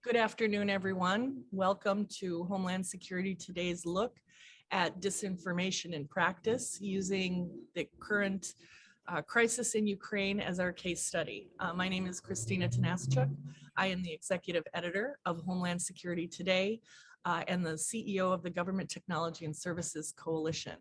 Good afternoon, everyone. Welcome to Homeland Security Today's look at disinformation in practice using the current crisis in Ukraine as our case study. My name is Christina Tanaschuk. I am the executive editor of Homeland Security Today and the CEO of the Government Technology and Services Coalition.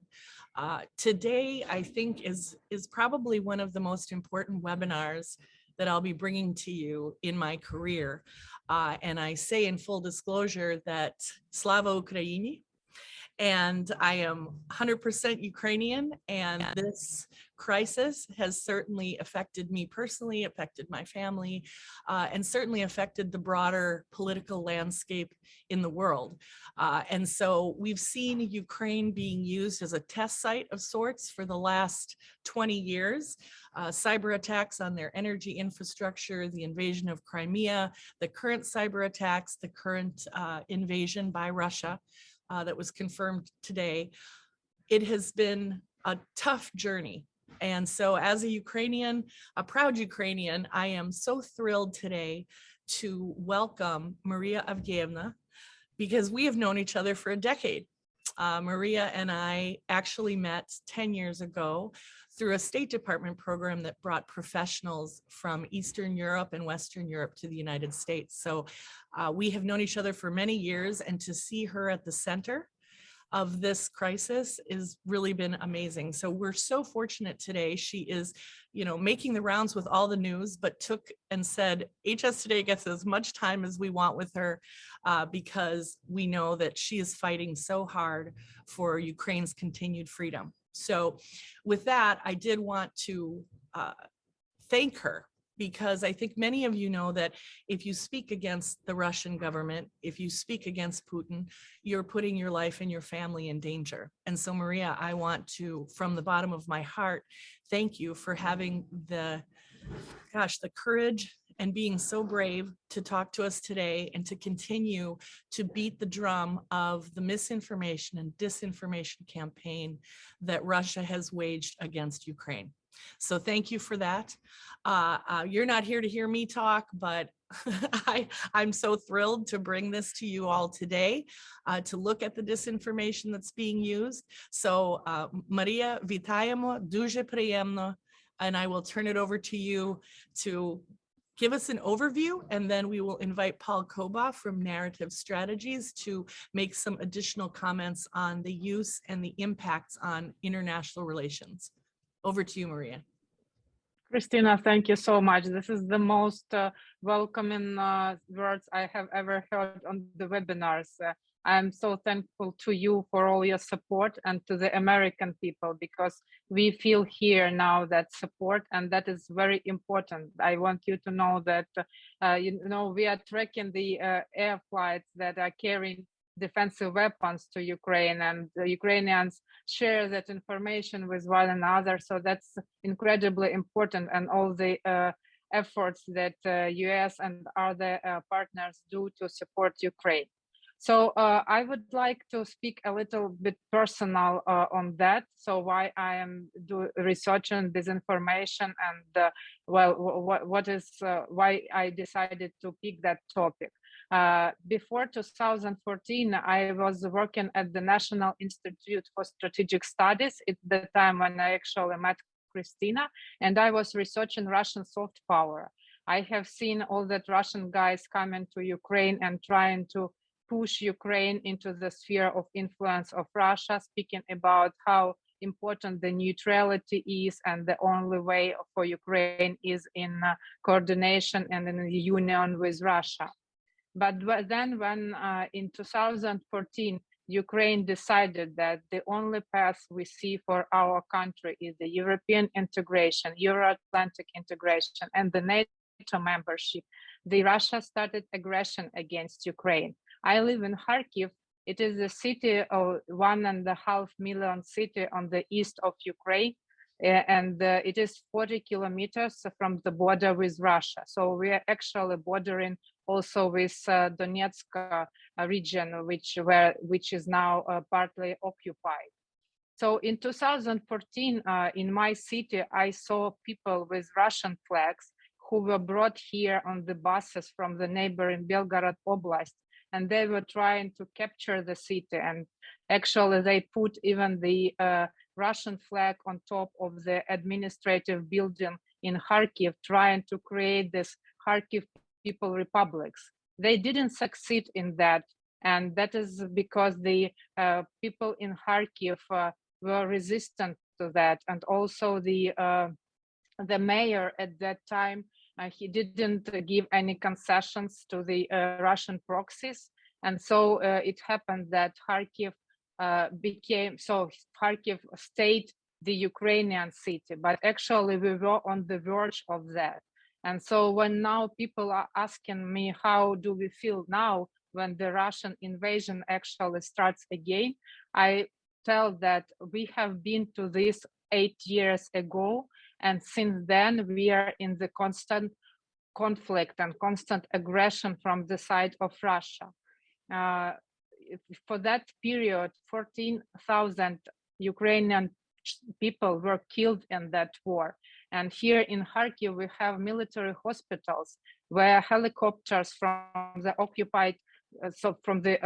Today, I think, is probably one of the most important webinars that I'll be bringing to you in my career. And I say in full disclosure that Slava Ukraini, and I am 100% Ukrainian, and this crisis has certainly affected me personally, affected my family, and certainly affected the broader political landscape in the world. And so we've seen Ukraine being used as a test site of sorts for the last 20 years. Cyber attacks on their energy infrastructure, the invasion of Crimea, the current cyber attacks, the current invasion by Russia that was confirmed today. It has been a tough journey. And so as a Ukrainian, a proud Ukrainian, I am so thrilled today to welcome Maria Avdeeva, because we have known each other for a decade. Maria and I actually met 10 years ago through a State Department program that brought professionals from Eastern Europe and Western Europe to the United States. So we have known each other for many years, and to see her at the center of this crisis has really been amazing. So we're so fortunate today. She is, making the rounds with all the news, but took and said, HS Today gets as much time as we want with her because we know that she is fighting so hard for Ukraine's continued freedom. So with that, I did want to thank her, because I think many of you know that if you speak against the Russian government, if you speak against Putin, you're putting your life and your family in danger. And so, Maria, I want to, from the bottom of my heart, thank you for having the courage and being so brave to talk to us today and to continue to beat the drum of the misinformation and disinformation campaign that Russia has waged against Ukraine. So thank you for that. You're not here to hear me talk, but I'm so thrilled to bring this to you all today, to look at the disinformation that's being used. So Maria, вітаємо, дуже приємно, and I will turn it over to you to give us an overview, and then we will invite Paul Koba from Narrative Strategies to make some additional comments on the use and the impacts on international relations. Over to you, Maria. Christina, thank you so much. This is the most welcoming words I have ever heard on the webinars. I'm so thankful to you for all your support, and to the American people, because we feel here now that support, and that is very important. I want you to know that, we are tracking the air flights that are carrying defensive weapons to Ukraine, and the Ukrainians share that information with one another. So that's incredibly important, and all the efforts that US and other partners do to support Ukraine. So I would like to speak a little bit personal on that. So why I am researching disinformation, and why I decided to pick that topic. Before 2014, I was working at the National Institute for Strategic Studies at the time when I actually met Christina, and I was researching Russian soft power. I have seen all that Russian guys coming to Ukraine and trying to push Ukraine into the sphere of influence of Russia, speaking about how important the neutrality is, and the only way for Ukraine is in coordination and in the union with Russia. But then when in 2014, Ukraine decided that the only path we see for our country is the European integration, Euro-Atlantic integration, and the NATO membership, Russia started aggression against Ukraine. I live in Kharkiv. It is a city of 1.5 million city on the east of Ukraine, and it is 40 kilometers from the border with Russia. So we are actually bordering also with Donetsk region, which is now partly occupied. So in 2014, in my city, I saw people with Russian flags who were brought here on the buses from the neighboring Belgorod Oblast, and they were trying to capture the city. And actually, they put even the Russian flag on top of the administrative building in Kharkiv, trying to create this Kharkiv People Republics. They didn't succeed in that, and that is because the people in Kharkiv were resistant to that, and also the mayor at that time, he didn't give any concessions to the Russian proxies, and so it happened that Kharkiv Kharkiv stayed the Ukrainian city, but actually we were on the verge of that. And so when now people are asking me, how do we feel now when the Russian invasion actually starts again, I tell that we have been to this 8 years ago, and since then we are in the constant conflict and constant aggression from the side of Russia. For that period, 14,000 Ukrainian people were killed in that war. And here in Kharkiv, we have military hospitals where helicopters from the occupied, from the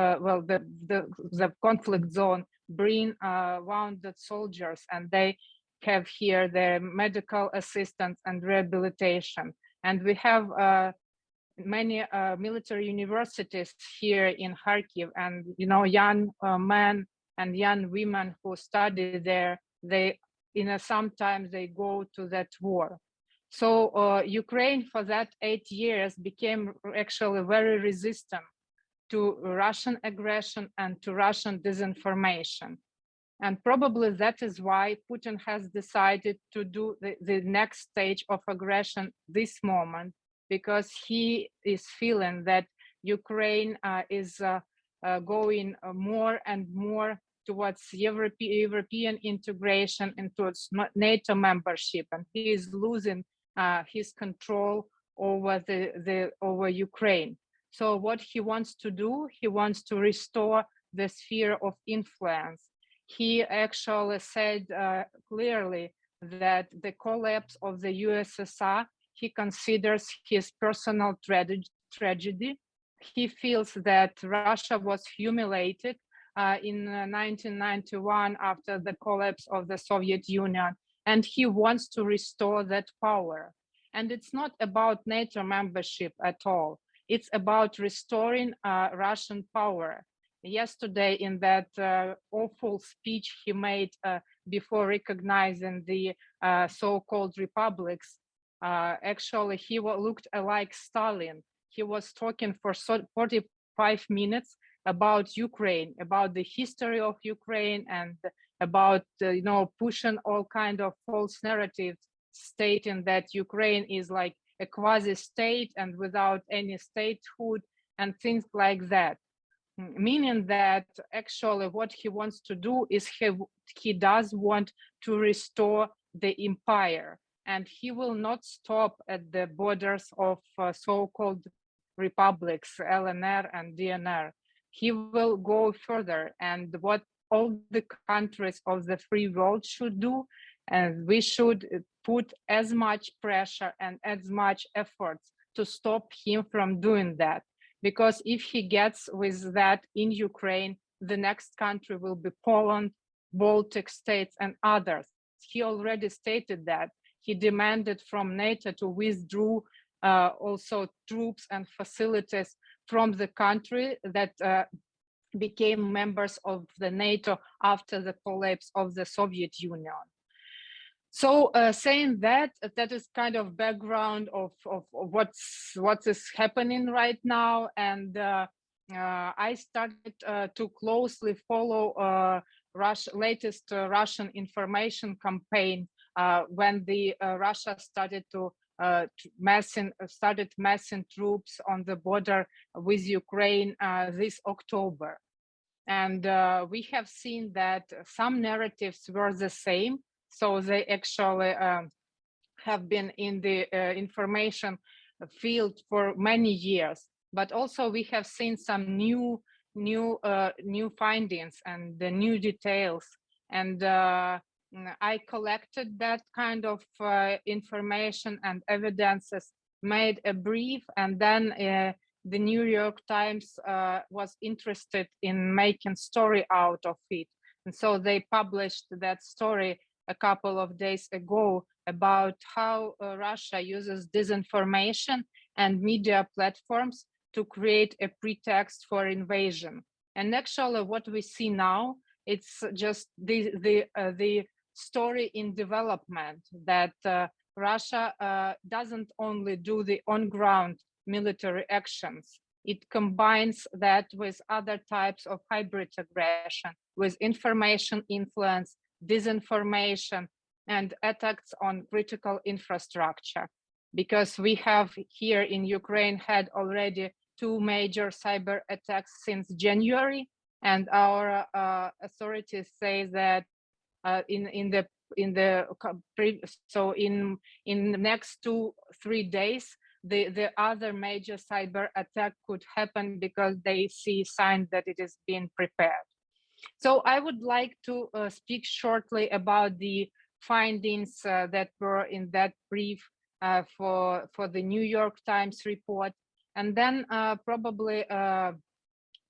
the conflict zone bring wounded soldiers, and they have here their medical assistance and rehabilitation. And we have many military universities here in Kharkiv, and young men and young women who study there, they sometimes they go to that war. So Ukraine for that 8 years became actually very resistant to Russian aggression and to Russian disinformation. And probably that is why Putin has decided to do the next stage of aggression this moment, because he is feeling that Ukraine is going more and more towards European integration and towards NATO membership, and he is losing his control over over Ukraine. So what he wants to do, he wants to restore the sphere of influence. He actually said clearly that the collapse of the USSR, he considers his personal tragedy. He feels that Russia was humiliated in 1991 after the collapse of the Soviet Union, and he wants to restore that power. And it's not about NATO membership at all. It's about restoring Russian power. Yesterday, in that awful speech he made before recognizing the so-called republics, actually he looked like Stalin. He was talking for 45 minutes about Ukraine, about the history of Ukraine, and about pushing all kind of false narratives, stating that Ukraine is like a quasi-state and without any statehood and things like that. Meaning that actually what he wants to do is he does want to restore the empire, and he will not stop at the borders of so-called republics, LNR and DNR. He will go further, and what all the countries of the free world should do, and we should put as much pressure and as much efforts to stop him from doing that. Because if he gets with that in Ukraine, the next country will be Poland, Baltic states, and others. He already stated that. He demanded from NATO to withdraw also troops and facilities from the country that became members of the NATO after the collapse of the Soviet Union. So saying that is kind of background of what is happening right now, and I started to closely follow latest Russian information campaign when the Russia started to massing troops on the border with Ukraine this October, and we have seen that some narratives were the same. So they actually have been in the information field for many years. But also we have seen some new findings and the new details. And I collected that kind of information and evidences made a brief, and then the New York Times was interested in making story out of it. And so they published that story a couple of days ago about how Russia uses disinformation and media platforms to create a pretext for invasion. And actually what we see now, it's just the story in development that Russia doesn't only do the on-ground military actions. It combines that with other types of hybrid aggression, with information influence, disinformation, and attacks on critical infrastructure. Because we have here in Ukraine had already 2 major cyber attacks since January, and our authorities say that in the next 2-3 days, the other major cyber attack could happen because they see signs that it is being prepared. So I would like to speak shortly about the findings that were in that brief for the New York Times report, and then probably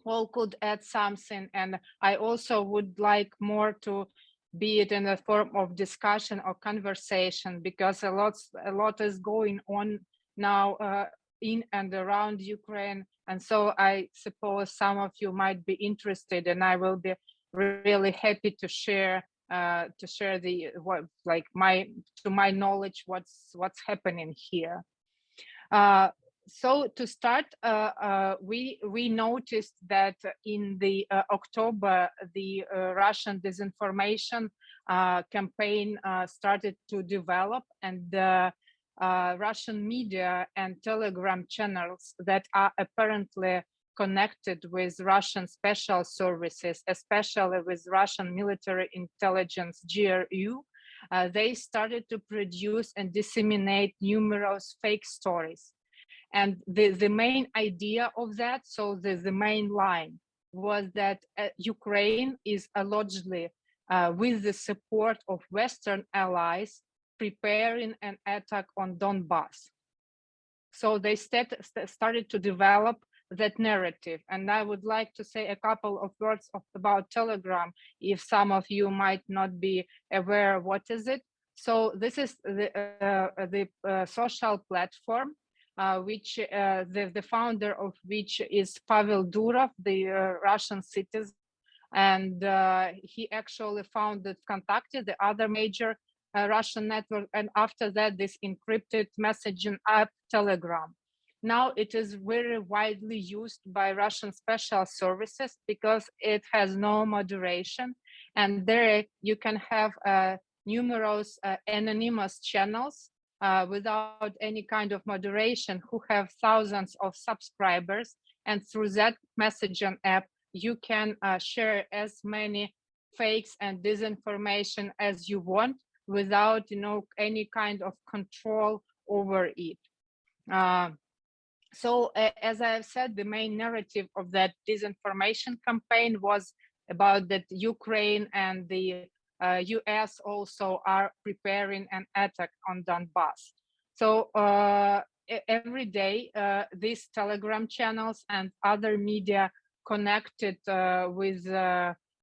Paul could add something, and I also would like more to be it in a form of discussion or conversation, because a lot is going on now in and around Ukraine, and so I suppose some of you might be interested, and I will be really happy to share the to my knowledge what's happening here. So to start, we noticed that in the October, the Russian disinformation campaign started to develop, and Russian media and Telegram channels that are apparently connected with Russian special services, especially with Russian military intelligence, GRU, they started to produce and disseminate numerous fake stories. And the main idea of that, so the main line, was that Ukraine is allegedly, with the support of Western allies, preparing an attack on Donbass. So they started to develop that narrative. And I would like to say a couple of words about Telegram, if some of you might not be aware what is it. So this is the social platform which the founder of which is Pavel Durov, the Russian citizen, and he actually founded Kontakte, the other major Russian network, and after that this encrypted messaging app Telegram. Now it is very widely used by Russian special services because it has no moderation, and there you can have numerous anonymous channels without any kind of moderation who have thousands of subscribers, and through that messaging app you can share as many fakes and disinformation as you want without any kind of control over it. So as I have said, the main narrative of that disinformation campaign was about that Ukraine and the US also are preparing an attack on Donbass. So every day, these Telegram channels and other media connected with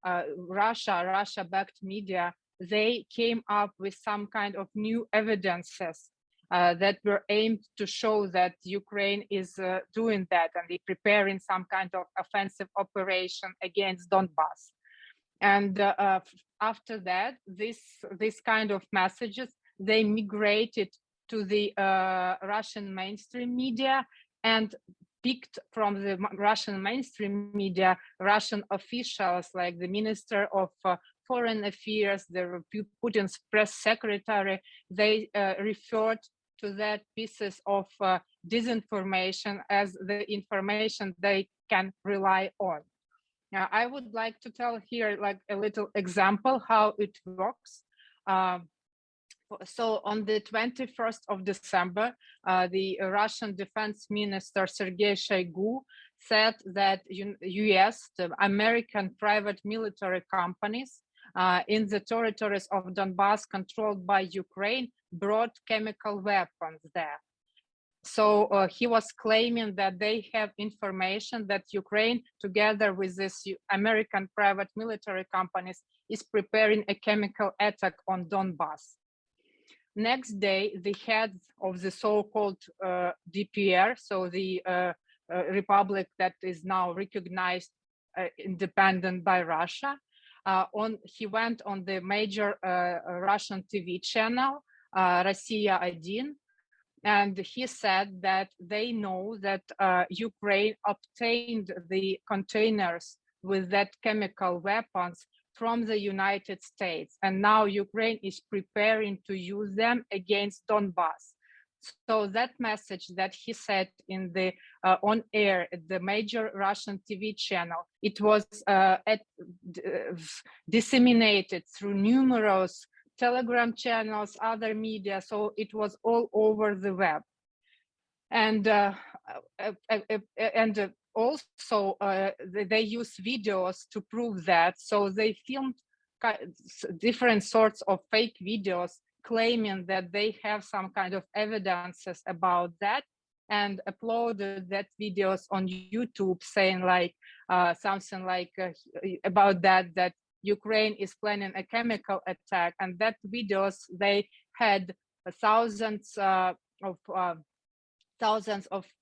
Russia-backed media, they came up with some kind of new evidences that were aimed to show that Ukraine is doing that and they preparing some kind of offensive operation against Donbass. And after that, this kind of messages, they migrated to the Russian mainstream media and picked from the Russian mainstream media Russian officials like the Minister of Foreign Affairs, the Putin's press secretary. They referred to that pieces of disinformation as the information they can rely on. Now, I would like to tell here like a little example how it works. So on the 21st of December, the Russian Defense Minister Sergei Shoigu said that US, the American private military companies in the territories of Donbass controlled by Ukraine brought chemical weapons there. So he was claiming that they have information that Ukraine, together with this American private military companies, is preparing a chemical attack on Donbass. Next day, the heads of the so-called DPR, so the republic that is now recognized independent by Russia, he went on the major Russian TV channel, Россия 1, and he said that they know that Ukraine obtained the containers with that chemical weapons from the United States, and now Ukraine is preparing to use them against Donbass. So that message that he said in the on air at the major Russian TV channel, it was disseminated through numerous Telegram channels, other media, so it was all over the web. And also they use videos to prove that. So they filmed different sorts of fake videos claiming that they have some kind of evidences about that, and uploaded that videos on YouTube saying like something like about that Ukraine is planning a chemical attack, and that videos, they had thousands of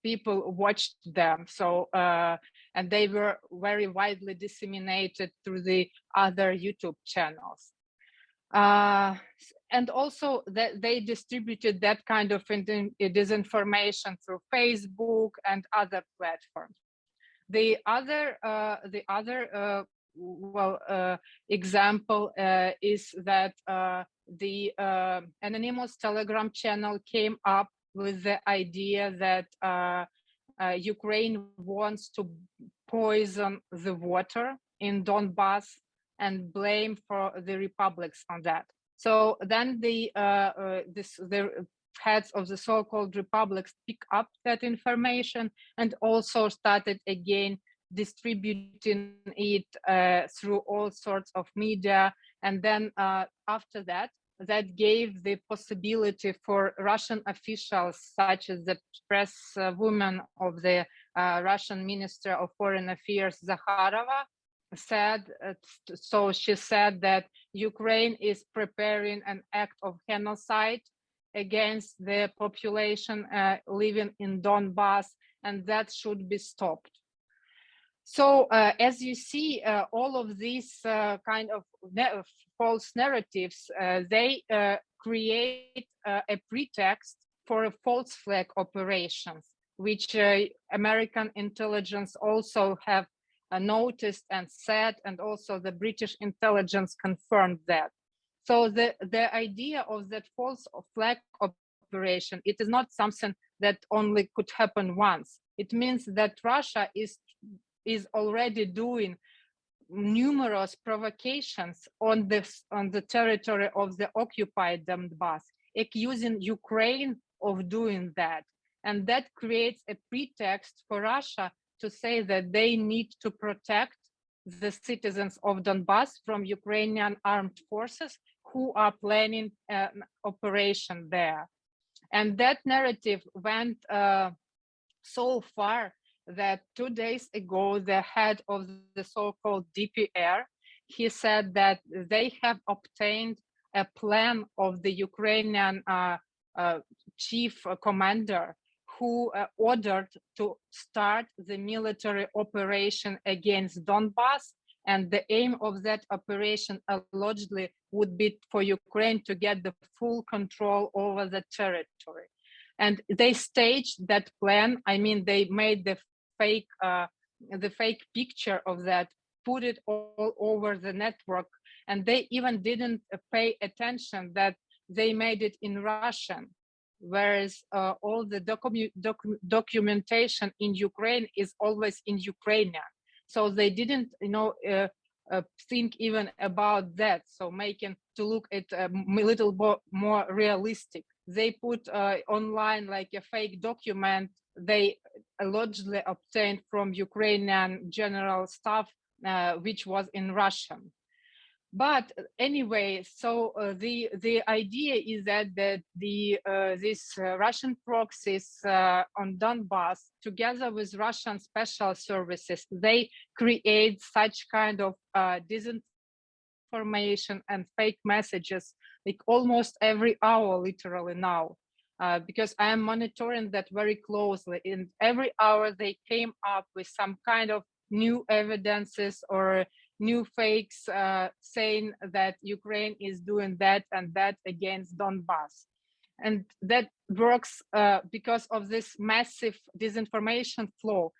people watched them. So and they were very widely disseminated through the other YouTube channels. And also that they distributed that kind of disinformation through Facebook and other platforms. The other example is that the anonymous Telegram channel came up with the idea that Ukraine wants to poison the water in Donbass and blame for the republics on that. So then the heads of the so-called republics pick up that information and also started again distributing it through all sorts of media. And then after that, that gave the possibility for Russian officials, such as the press woman of the Russian Minister of Foreign Affairs, Zakharova, said, so she said that Ukraine is preparing an act of genocide against the population living in Donbass, and that should be stopped. So as you see, all of these kind of false narratives, they create a pretext for a false flag operations, which American intelligence also have noticed and said, and also the British intelligence confirmed that. So the idea of that false flag operation, it is not something that only could happen once. It means that Russia is already doing numerous provocations on the territory of the occupied Donbass, accusing Ukraine of doing that. And that creates a pretext for Russia to say that they need to protect the citizens of Donbass from Ukrainian armed forces who are planning an operation there. And that narrative went so far that 2 days ago, the head of the so-called DPR, he said that they have obtained a plan of the Ukrainian chief commander who ordered to start the military operation against Donbass. And the aim of that operation allegedly would be for Ukraine to get the full control over the territory. And they staged that plan. I mean, they made the fake picture of that, put it all over the network, and they even didn't pay attention that they made it in Russian, whereas all the documentation in Ukraine is always in Ukrainian. So they didn't, think even about that. So making to look at a little more realistic. They put online like a fake document they allegedly obtained from Ukrainian general staff, which was in Russian. But anyway, so the idea is that these Russian proxies on Donbass, together with Russian special services, they create such kind of disinformation and fake messages like almost every hour, literally now. Because I am monitoring that very closely, and every hour they came up with some kind of new evidences or new fakes saying that Ukraine is doing that and that against Donbass. And that works because of this massive disinformation flow.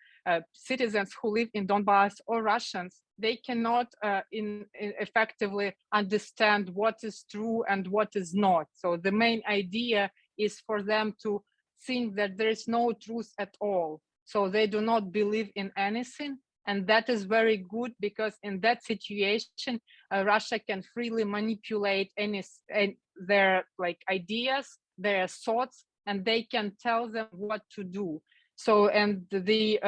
Citizens who live in Donbass or Russians, they cannot effectively understand what is true and what is not. So the main idea is for them to think that there is no truth at all. So they do not believe in anything. And that is very good because in that situation, Russia can freely manipulate their ideas, their thoughts, and they can tell them what to do. So, and the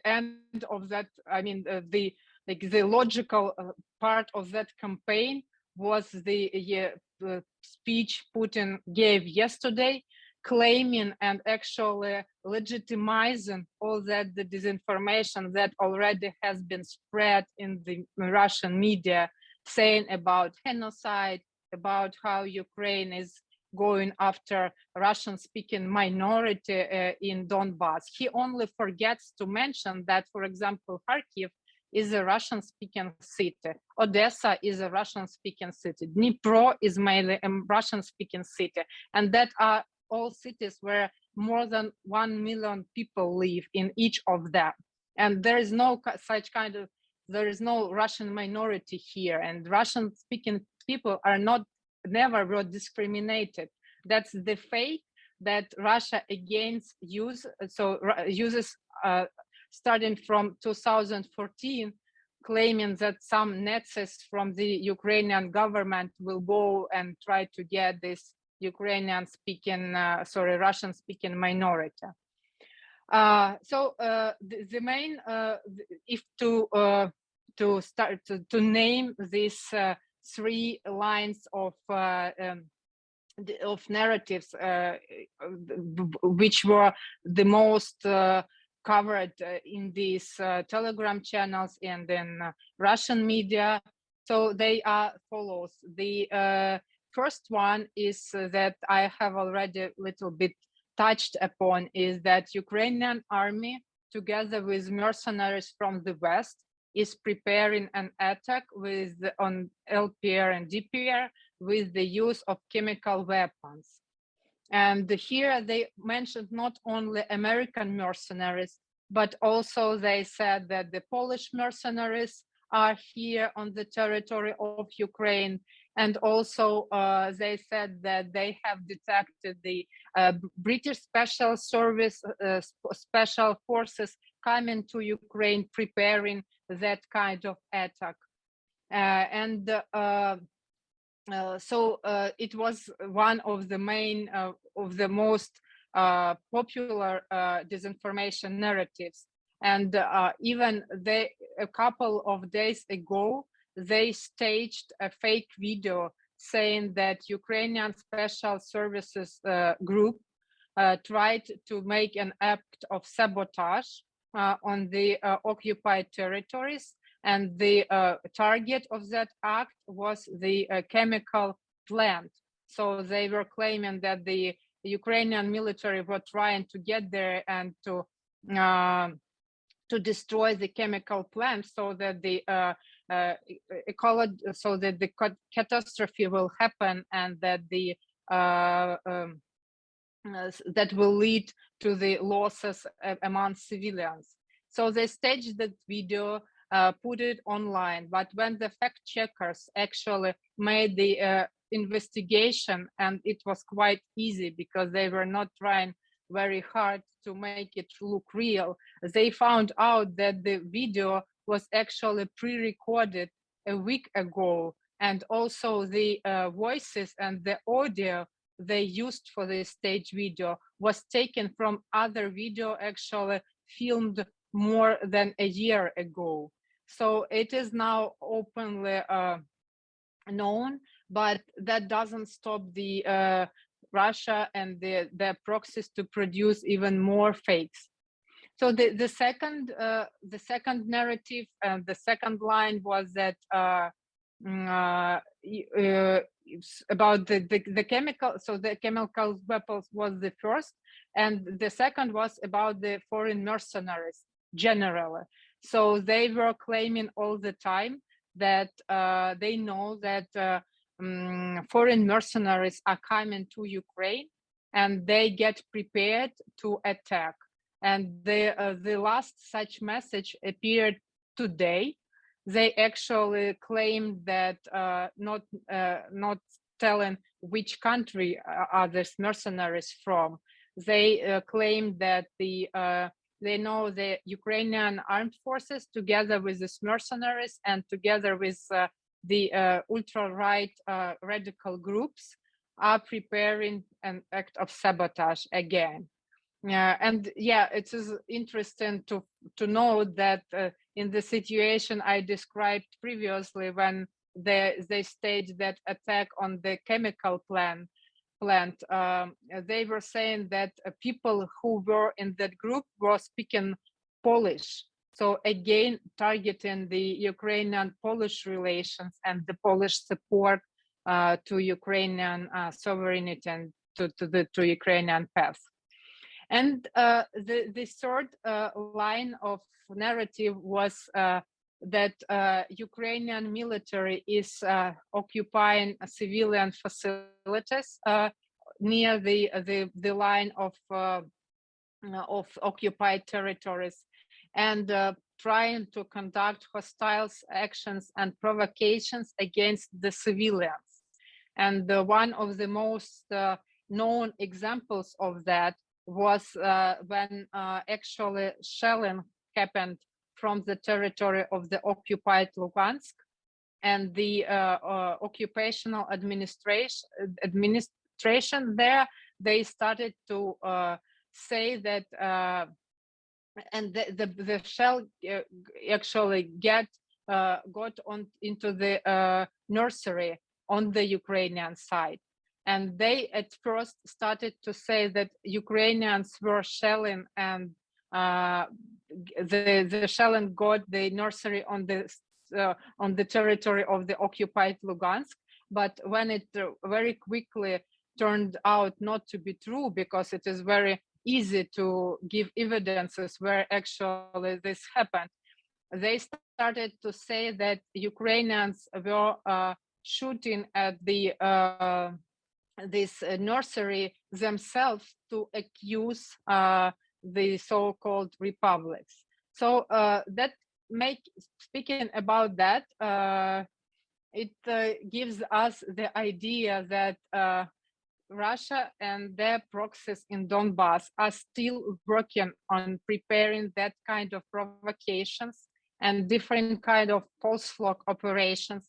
end of that, I mean, the logical part of that campaign was the speech Putin gave yesterday, claiming and actually legitimizing all that the disinformation that already has been spread in the Russian media, saying about genocide, about how Ukraine is going after Russian-speaking minority in Donbass. He only forgets to mention that, for example, Kharkiv is a Russian-speaking city. Odessa is a Russian-speaking city. Dnipro is mainly a Russian-speaking city. And that are all cities where more than 1 million people live in each of them. And there is no such kind of, there is no Russian minority here. And Russian-speaking people are never were discriminated. That's the fake that Russia uses starting from 2014, claiming that some Nazis from the Ukrainian government will go and try to get this Russian-speaking minority. The main, if to start to name these 3 lines of narratives, which were the most covered in these Telegram channels and in Russian media. So they are follows. The first one is that I have already a little bit touched upon, is that Ukrainian army, together with mercenaries from the West, is preparing an attack on LPR and DPR with the use of chemical weapons. And here they mentioned not only American mercenaries, but also they said that the Polish mercenaries are here on the territory of Ukraine. And also they said that they have detected the British Special Service, Special Forces coming to Ukraine, preparing that kind of attack. It was one of the main, of the most popular disinformation narratives. And even a couple of days ago, they staged a fake video saying that Ukrainian Special Services group tried to make an act of sabotage on the occupied territories. And the target of that act was the chemical plant. So they were claiming that the Ukrainian military were trying to get there and to destroy the chemical plant, so that the catastrophe will happen, and that the that will lead to the losses among civilians. So they staged that video, put it online, but when the fact checkers actually made the investigation, and it was quite easy because they were not trying very hard to make it look real, they found out that the video was actually pre-recorded a week ago, and also the voices and the audio they used for the stage video was taken from other video actually filmed more than a year ago. So it is now openly known, but that doesn't stop the Russia and their proxies to produce even more fakes. So the second narrative and the second line was that about the chemical. So the chemical weapons was the first, and the second was about the foreign mercenaries generally. So they were claiming all the time that they know that foreign mercenaries are coming to Ukraine and they get prepared to attack. And the last such message appeared today. They actually claimed that not telling which country are these mercenaries from. They claimed that they know the Ukrainian armed forces together with these mercenaries and together with the ultra-right radical groups are preparing an act of sabotage again. And yeah, it is interesting to know that in the situation I described previously, when they staged that attack on the chemical plant, they were saying that people who were in that group were speaking Polish. So again, targeting the Ukrainian-Polish relations and the Polish support to Ukrainian sovereignty and to Ukrainian path. And the third line of narrative was that Ukrainian military is occupying civilian facilities near the line of occupied territories, and trying to conduct hostile actions and provocations against the civilians. And one of the most known examples of that was when actually shelling happened from the territory of the occupied Lugansk, and the occupational administration there, they started to say that and the shell actually got on into the nursery on the Ukrainian side. And they at first started to say that Ukrainians were shelling, and the shelling got the nursery on the territory of the occupied Lugansk. But when it very quickly turned out not to be true, because it is very easy to give evidences where actually this happened, they started to say that Ukrainians were shooting at the this nursery themselves to accuse the so-called republics. So that speaking about that, it gives us the idea that Russia and their proxies in Donbass are still working on preparing that kind of provocations and different kind of false flag operations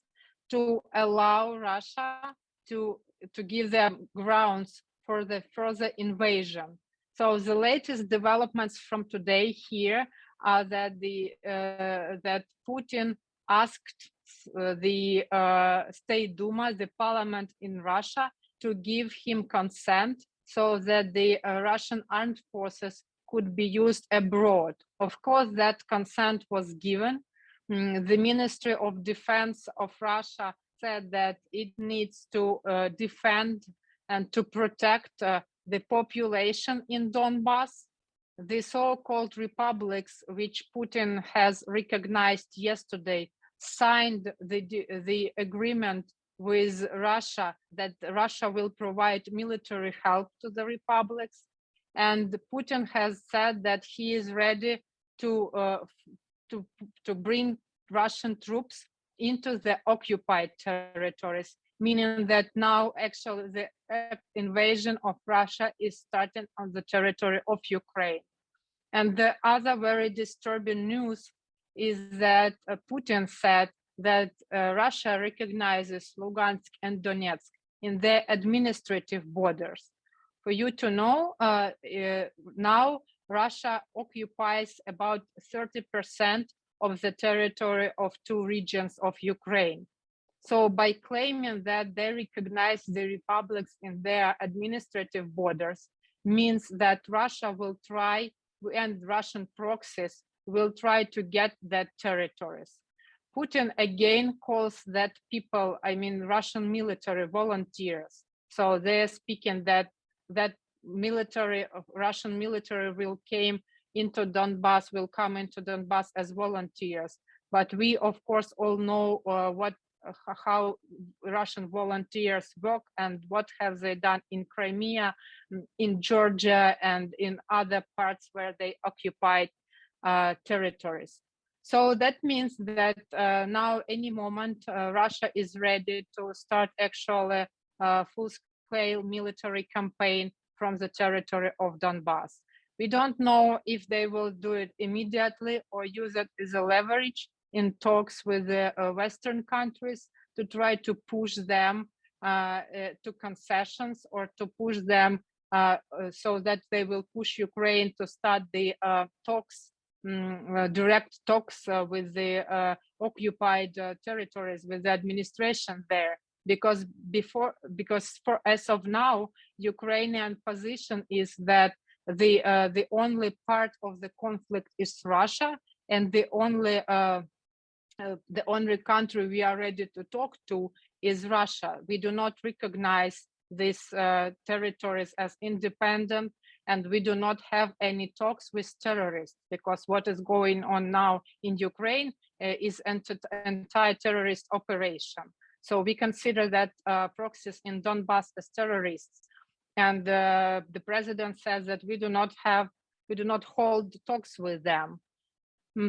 to allow Russia to give them grounds for the further invasion. So the latest developments from today here are that that Putin asked the State Duma, the parliament in Russia, to give him consent so that the Russian armed forces could be used abroad. Of course, that consent was given. The Ministry of Defense of Russia said that it needs to defend and to protect the population in Donbass. The so-called republics, which Putin has recognized yesterday, signed the agreement with Russia that Russia will provide military help to the republics. And Putin has said that he is ready to bring Russian troops into the occupied territories, meaning that now actually the invasion of Russia is starting on the territory of Ukraine. And the other very disturbing news is that Putin said that Russia recognizes Lugansk and Donetsk in their administrative borders. For you to know, now Russia occupies about 30% of the territory of two regions of Ukraine. So by claiming that they recognize the republics in their administrative borders means that Russia will try, and Russian proxies will try to get that territories. Putin again calls that people, I mean, Russian military volunteers. So they're speaking that military, Russian military will come into Donbass as volunteers. But we, of course, all know how Russian volunteers work and what have they done in Crimea, in Georgia, and in other parts where they occupied territories. So that means that now any moment Russia is ready to start actually full-scale military campaign from the territory of Donbass. We don't know if they will do it immediately or use it as a leverage in talks with the Western countries to try to push them to concessions or to push them so that they will push Ukraine to start the talks, direct talks with the occupied territories, with the administration there. Because for as of now, Ukrainian position is that the only part of the conflict is Russia, and the only country we are ready to talk to is Russia. We do not recognize these territories as independent, and we do not have any talks with terrorists, because what is going on now in Ukraine is an entire terrorist operation. So we consider that proxies in Donbass as terrorists. And the president says that we do not hold talks with them.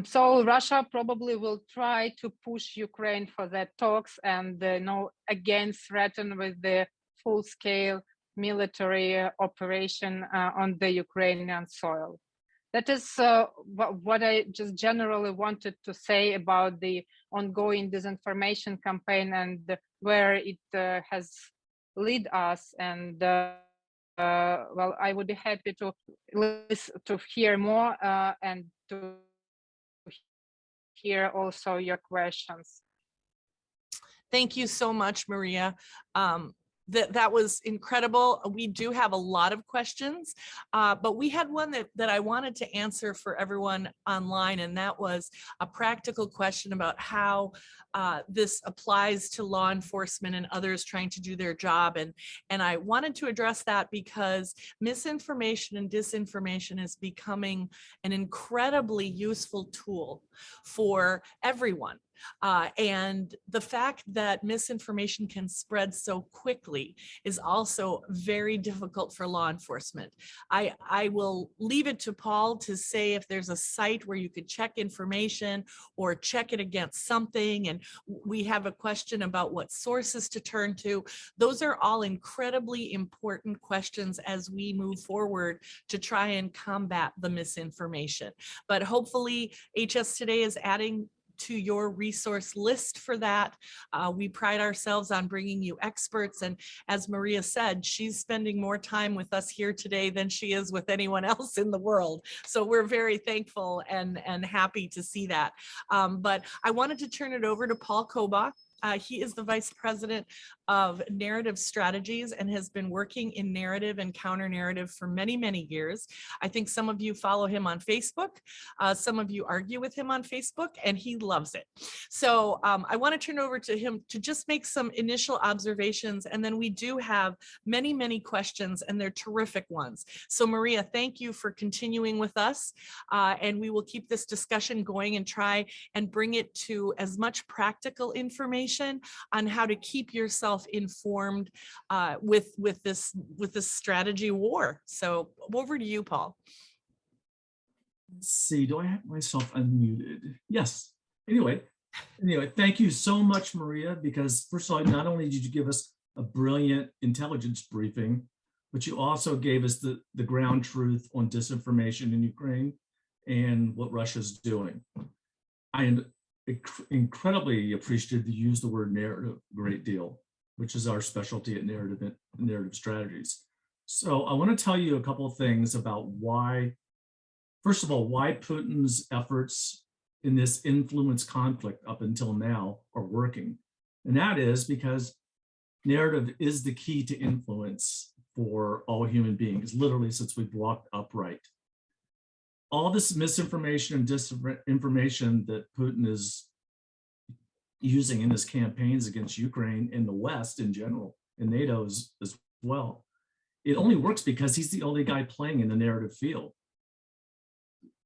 So Russia probably will try to push Ukraine for that talks and again threaten with the full-scale military operation on the Ukrainian soil. That is what I just generally wanted to say about the ongoing disinformation campaign and where it has led us. And well, I would be happy to hear more and to hear also your questions. Thank you so much, Maria. That was incredible. We do have a lot of questions, but we had one that I wanted to answer for everyone online, and that was a practical question about how this applies to law enforcement and others trying to do their job. And I wanted to address that because misinformation and disinformation is becoming an incredibly useful tool for everyone. And the fact that misinformation can spread so quickly is also very difficult for law enforcement. I will leave it to Paul to say if there's a site where you could check information or check it against something. And we have a question about what sources to turn to. Those are all incredibly important questions as we move forward to try and combat the misinformation. But hopefully HS Today is adding to your resource list for that. We pride ourselves on bringing you experts. And as Maria said, she's spending more time with us here today than she is with anyone else in the world. So we're very thankful and happy to see that. But I wanted to turn it over to Paul Kobach. He is the Vice President of Narrative Strategies and has been working in narrative and counter-narrative for many, many years. I think some of you follow him on Facebook. Some of you argue with him on Facebook, and he loves it. So I want to turn over to him to just make some initial observations, and then we do have many, many questions, and they're terrific ones. So Maria, thank you for continuing with us, and we will keep this discussion going and try and bring it to as much practical information on how to keep yourself informed with this strategy war. So over to you, Paul. Let's see, do I have myself unmuted? Yes. Anyway, thank you so much, Maria, because first of all, not only did you give us a brilliant intelligence briefing, but you also gave us the ground truth on disinformation in Ukraine and what Russia's doing. I am incredibly appreciative that you use the word narrative a great deal, which is our specialty at narrative strategies. So I want to tell you a couple of things about why, first of all, why Putin's efforts in this influence conflict up until now are working. And that is because narrative is the key to influence for all human beings, literally since we've walked upright. All this misinformation and disinformation that Putin is using in his campaigns against Ukraine and the West in general, and NATO as well, it only works because he's the only guy playing in the narrative field.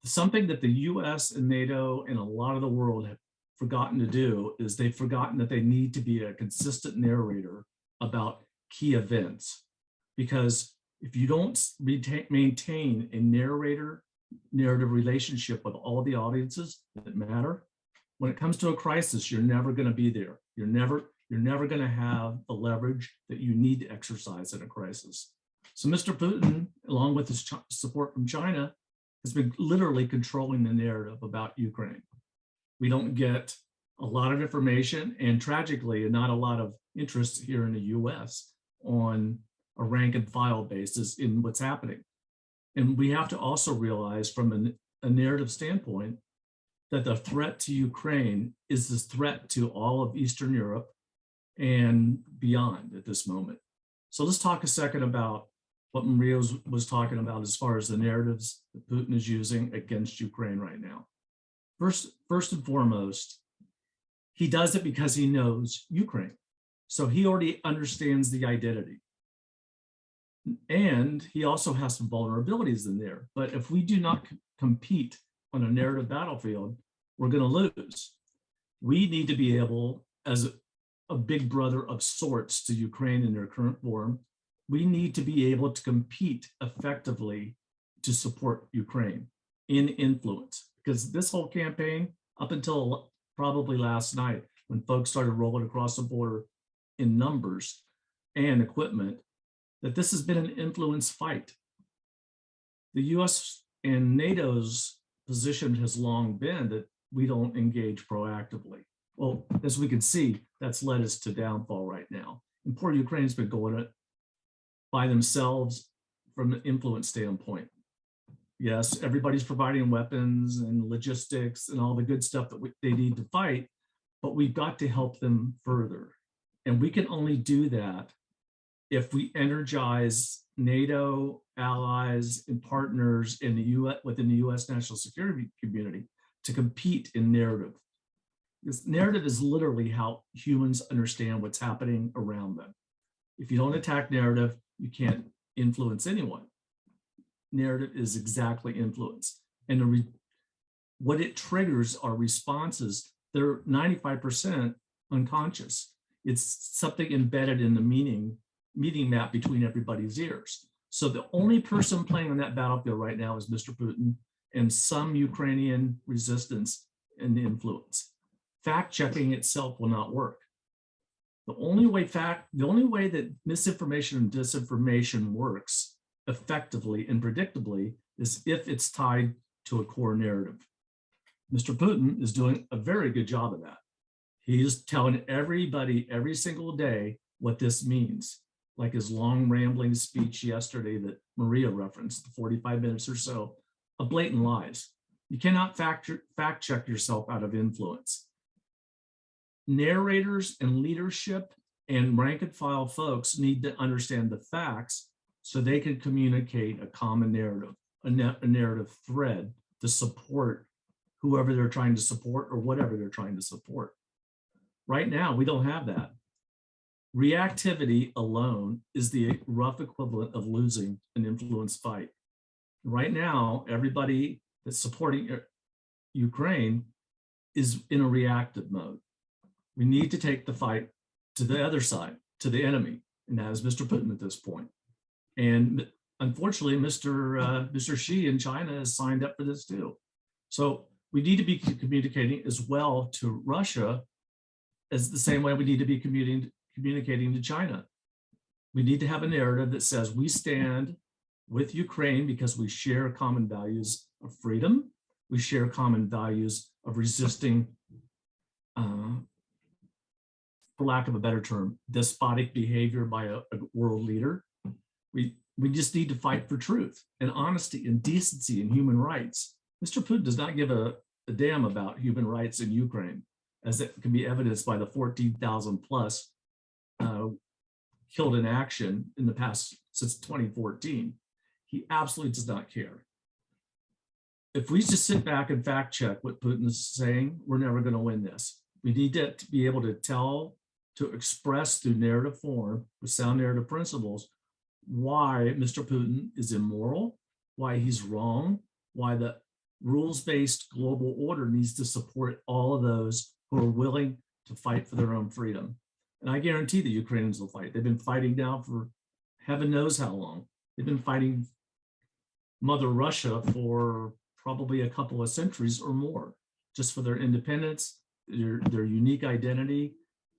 Something that the US and NATO and a lot of the world have forgotten to do is they've forgotten that they need to be a consistent narrator about key events. Because if you don't maintain a narrative relationship with all the audiences that matter, when it comes to a crisis, you're never going to be there. You're never going to have the leverage that you need to exercise in a crisis. So Mr. Putin, along with his support from China, has been literally controlling the narrative about Ukraine. We don't get a lot of information, and tragically, not a lot of interest here in the US on a rank and file basis in what's happening. And we have to also realize from a narrative standpoint that the threat to Ukraine is this threat to all of Eastern Europe and beyond at this moment. So let's talk a second about what Maria was talking about as far as the narratives that Putin is using against Ukraine right now. First and foremost, he does it because he knows Ukraine. So he already understands the identity. And he also has some vulnerabilities in there. But if we do not compete on a narrative battlefield, we're going to lose. We need to be able, as a big brother of sorts to Ukraine in their current form, we need to be able to compete effectively to support Ukraine in influence. Because this whole campaign, up until probably last night, when folks started rolling across the border in numbers and equipment, that this has been an influence fight. The US and NATO's position has long been that we don't engage proactively. Well, as we can see, that's led us to downfall right now. And poor Ukraine's been going it by themselves from an influence standpoint. Yes, everybody's providing weapons and logistics and all the good stuff that they need to fight, but we've got to help them further. And we can only do that if we energize NATO allies and partners in the US, within the US national security community to compete in narrative. This narrative is literally how humans understand what's happening around them. If you don't attack narrative, you can't influence anyone. Narrative is exactly influence. And what it triggers are responses that are 95% unconscious. It's something embedded in the meaning map between everybody's ears. So the only person playing on that battlefield right now is Mr. Putin and some Ukrainian resistance and influence. Fact checking itself will not work. The only way that misinformation and disinformation works effectively and predictably is if it's tied to a core narrative. Mr. Putin is doing a very good job of that. He's telling everybody every single day what this means, like his long rambling speech yesterday that Maria referenced, the 45 minutes or so, of blatant lies. You cannot fact check yourself out of influence. Narrators and leadership and rank and file folks need to understand the facts so they can communicate a common narrative, a narrative thread to support whoever they're trying to support or whatever they're trying to support. Right now, we don't have that. Reactivity alone is the rough equivalent of losing an influence fight. Right now, everybody that's supporting Ukraine is in a reactive mode. We need to take the fight to the other side, to the enemy, and that is Mr. Putin at this point. And unfortunately, Mr. Xi in China has signed up for this too. So we need to be communicating as well to Russia as the same way we need to be communicating to China. We need to have a narrative that says we stand with Ukraine because we share common values of freedom. We share common values of resisting, for lack of a better term, despotic behavior by a world leader. We just need to fight for truth and honesty and decency and human rights. Mr. Putin does not give a a damn about human rights in Ukraine, as it can be evidenced by the 14,000 plus killed in action in the past since 2014. He absolutely does not care. If we just sit back and fact check what Putin is saying, we're never going to win this. We need to be able to express through narrative form with sound narrative principles why Mr. Putin is immoral, why he's wrong, why the rules-based global order needs to support all of those who are willing to fight for their own freedom. And I guarantee the Ukrainians will fight. They've been fighting now for heaven knows how long. They've been fighting Mother Russia for probably a couple of centuries or more, just for their independence, their unique identity,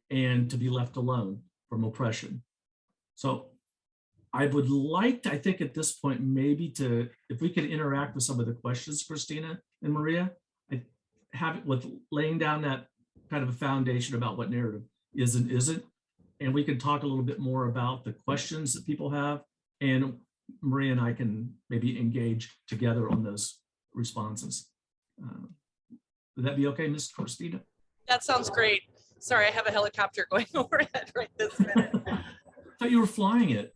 and to be left alone from oppression. So I would like to, I think at this point, maybe to, if we can interact with some of the questions, Christina and Maria, I have it with laying down that kind of a foundation about what narrative is and isn't. And we can talk a little bit more about the questions that people have, and Maria and I can maybe engage together on those responses. Would that be okay, Ms. Christina? That sounds great. Sorry, I have a helicopter going overhead right this minute. I thought you were flying it.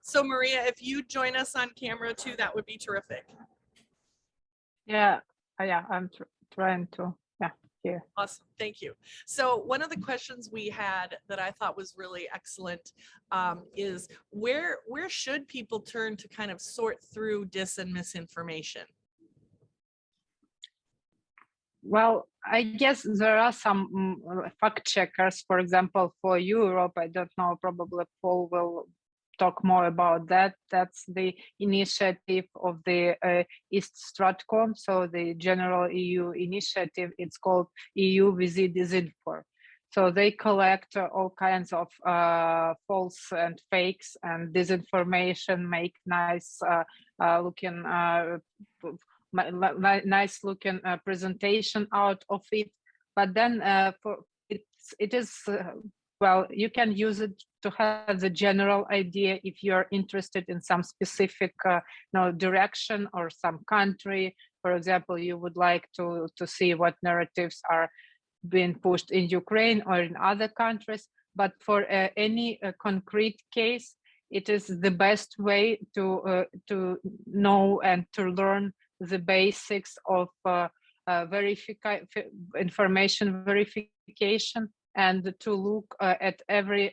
So Maria, if you join us on camera too, that would be terrific. Yeah, I'm trying to, here. Awesome, thank you. So one of the questions we had that I thought was really excellent is where should people turn to kind of sort through dis and misinformation? Well, I guess there are some fact checkers, for example, for Europe. I don't know, probably Paul will talk more about that. That's the initiative of the East Stratcom, so the general EU initiative. It's called EU Visit Disinform. So they collect all kinds of false and fakes and disinformation, make nice looking presentation out of it. But then it is well, you can use it to have the general idea if you're interested in some specific direction or some country. For example, you would like to see what narratives are being pushed in Ukraine or in other countries. But for any concrete case, it is the best way to know and to learn the basics of information verification, and to look at every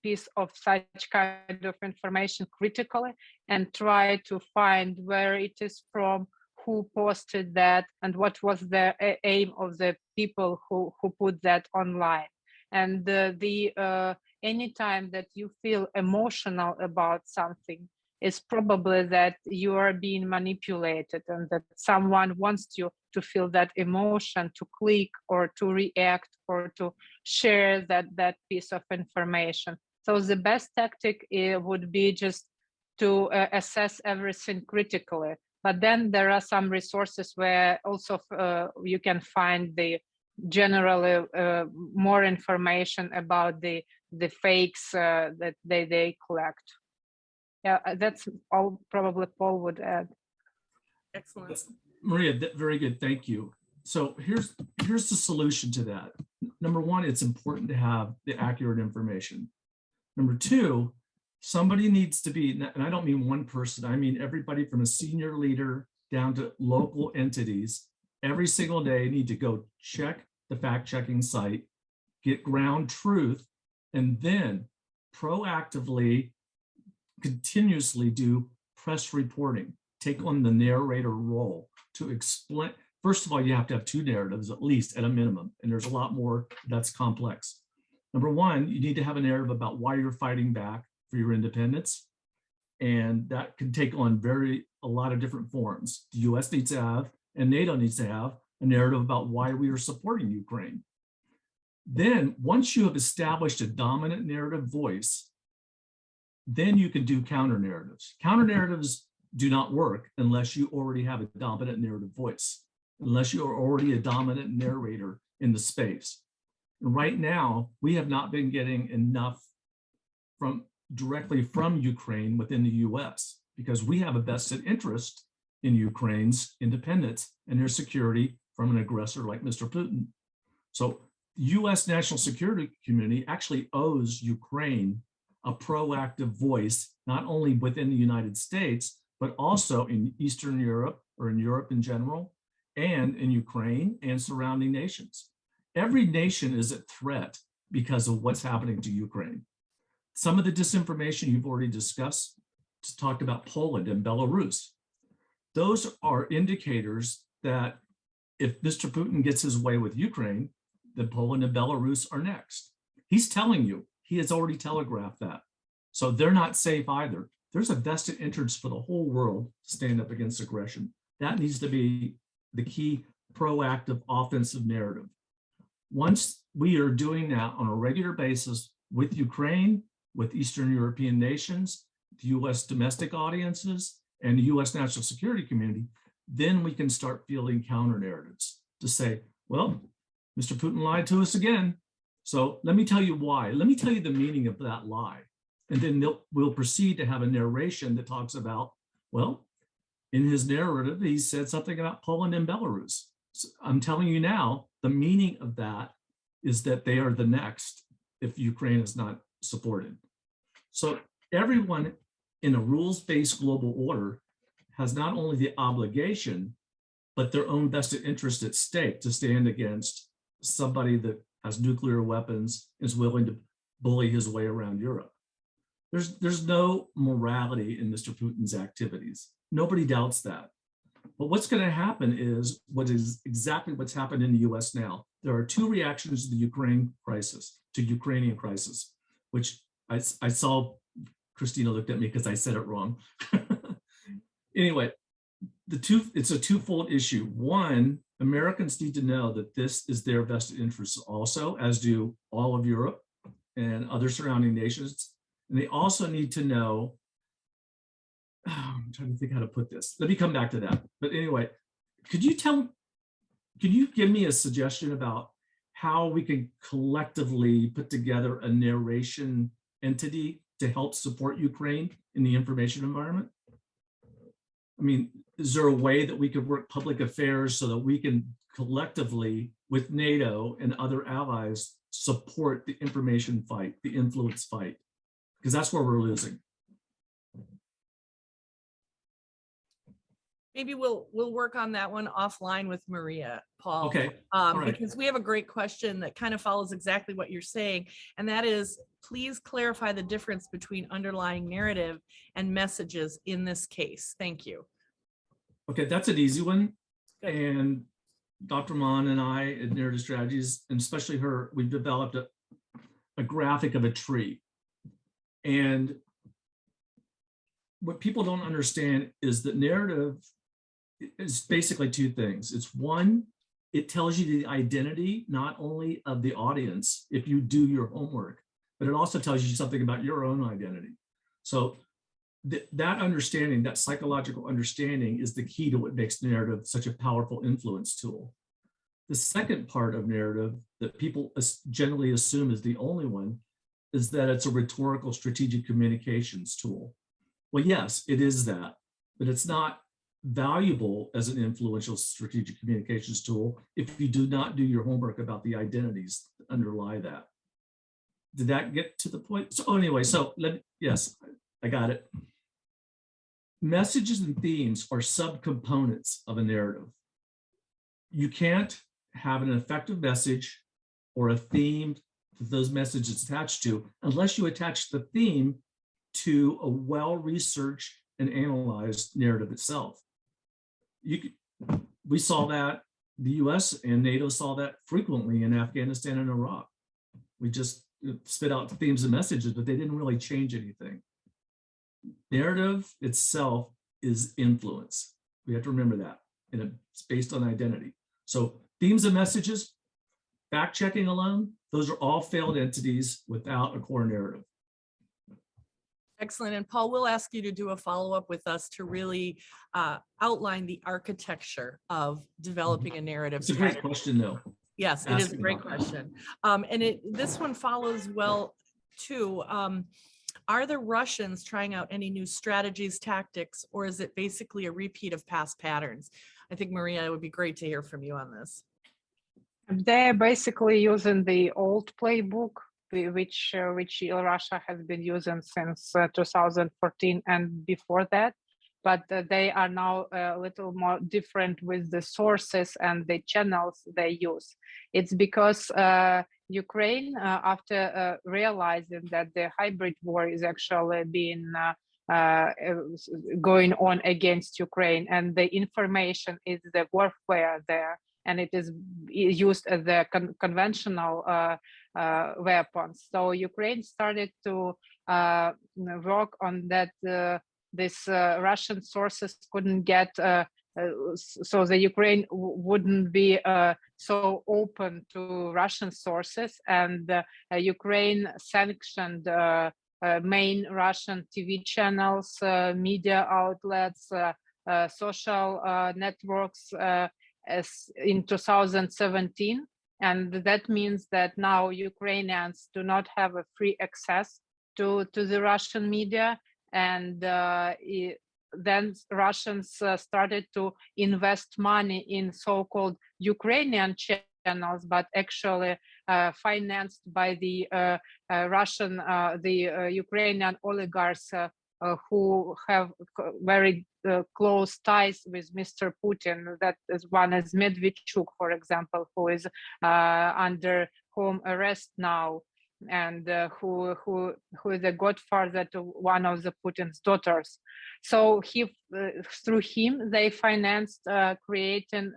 piece of such kind of information critically and try to find where it is from, who posted that, and what was the aim of the people who put that online. And anytime that you feel emotional about something, is probably that you are being manipulated and that someone wants you to feel that emotion, to click or to react or to share that piece of information. So the best tactic would be just to assess everything critically. But then there are some resources where also you can find the generally more information about the fakes that they collect. Yeah, that's all probably Paul would add. Excellent. Maria, very good, thank you. So here's the solution to that. Number one, it's important to have the accurate information. Number two, somebody needs to be, and I don't mean one person, I mean everybody from a senior leader down to local entities, every single day need to go check the fact-checking site, get ground truth, and then proactively, continuously do press reporting, take on the narrator role to explain. First of all, you have to have two narratives, at least at a minimum, and there's a lot more that's complex. Number one, you need to have a narrative about why you're fighting back for your independence. And that can take on a lot of different forms. The US needs to have, and NATO needs to have, a narrative about why we are supporting Ukraine. Then, once you have established a dominant narrative voice, then you can do counter narratives. Counter narratives do not work unless you already have a dominant narrative voice, unless you are already a dominant narrator in the space. And right now, we have not been getting enough directly from Ukraine within the US, because we have a vested interest in Ukraine's independence and their security from an aggressor like Mr. Putin. So US national security community actually owes Ukraine a proactive voice, not only within the United States, but also in Eastern Europe or in Europe in general, and in Ukraine and surrounding nations. Every nation is at threat because of what's happening to Ukraine. Some of the disinformation you've already discussed, talked about Poland and Belarus. Those are indicators that if Mr. Putin gets his way with Ukraine, then Poland and Belarus are next. He's telling you, he has already telegraphed that. So they're not safe either. There's a vested interest for the whole world to stand up against aggression. That needs to be the key proactive offensive narrative. Once we are doing that on a regular basis with Ukraine, with Eastern European nations, the US domestic audiences, and the US national security community, then we can start fielding counter narratives to say, well, Mr. Putin lied to us again. So let me tell you why. Let me tell you the meaning of that lie. And then we'll proceed to have a narration that talks about, well, in his narrative, he said something about Poland and Belarus. So I'm telling you now, the meaning of that is that they are the next if Ukraine is not supported. So everyone in a rules-based global order has not only the obligation, but their own vested interest at stake to stand against somebody that has nuclear weapons, is willing to bully his way around Europe. There's no morality in Mr. Putin's activities. Nobody doubts that. But what's going to happen is exactly what's happened in the US now. There are two reactions to the Ukrainian crisis, which I saw Christina looked at me because I said it wrong. Anyway, it's a twofold issue. One, Americans need to know that this is their vested interest also, as do all of Europe and other surrounding nations. And they also need to know, I'm trying to think how to put this. Let me come back to that. But anyway, could you give me a suggestion about how we can collectively put together a narration entity to help support Ukraine in the information environment? I mean, is there a way that we could work public affairs so that we can collectively, with NATO and other allies, support the information fight, the influence fight? Because that's where we're losing. Maybe we'll work on that one offline with Maria, Paul. Okay. All right. Because we have a great question that kind of follows exactly what you're saying. And that is, please clarify the difference between underlying narrative and messages in this case. Thank you. Okay, that's an easy one. Good. And Dr. Mon and I at Narrative Strategies, and especially her, we've developed a graphic of a tree. And what people don't understand is that narrative is basically two things. It's one, it tells you the identity, not only of the audience, if you do your homework, but it also tells you something about your own identity. So that understanding, that psychological understanding, is the key to what makes narrative such a powerful influence tool. The second part of narrative that people generally assume is the only one is that it's a rhetorical strategic communications tool. Well, yes, it is that, but it's not valuable as an influential strategic communications tool if you do not do your homework about the identities that underlie that. Did that get to the point? So anyway, yes, I got it. Messages and themes are subcomponents of a narrative. You can't have an effective message or a theme that those messages attached to unless you attach the theme to a well-researched and analyzed narrative itself. We saw that, the US and NATO saw that frequently in Afghanistan and Iraq. We just spit out themes and messages, but they didn't really change anything. Narrative itself is influence. We have to remember that, and it's based on identity. So themes and messages, fact checking alone, those are all failed entities without a core narrative. Excellent. And Paul, we'll ask you to do a follow-up with us to really outline the architecture of developing a narrative. It's a great question, though. Yes, it is a great question. And this one follows well, too. Are the Russians trying out any new strategies, tactics, or is it basically a repeat of past patterns? I think, Maria, it would be great to hear from you on this. They're basically using the old playbook, which Russia has been using since 2014 and before that. But they are now a little more different with the sources and the channels they use. It's because Ukraine, after realizing that the hybrid war is actually being going on against Ukraine, and the information is the warfare there, and it is used as the conventional weapons. So Ukraine started to work on that. This Russian sources couldn't get, so the Ukraine wouldn't be so open to Russian sources, and Ukraine sanctioned main Russian TV channels, media outlets, social networks as in 2017. And that means that now Ukrainians do not have a free access to the Russian media. And then Russians started to invest money in so-called Ukrainian channels, but actually financed by the Ukrainian oligarchs who have very close ties with Mr. Putin. That is one is Medvedchuk, for example, who is under home arrest now, and who is the godfather to one of the Putin's daughters. So through him, they financed creating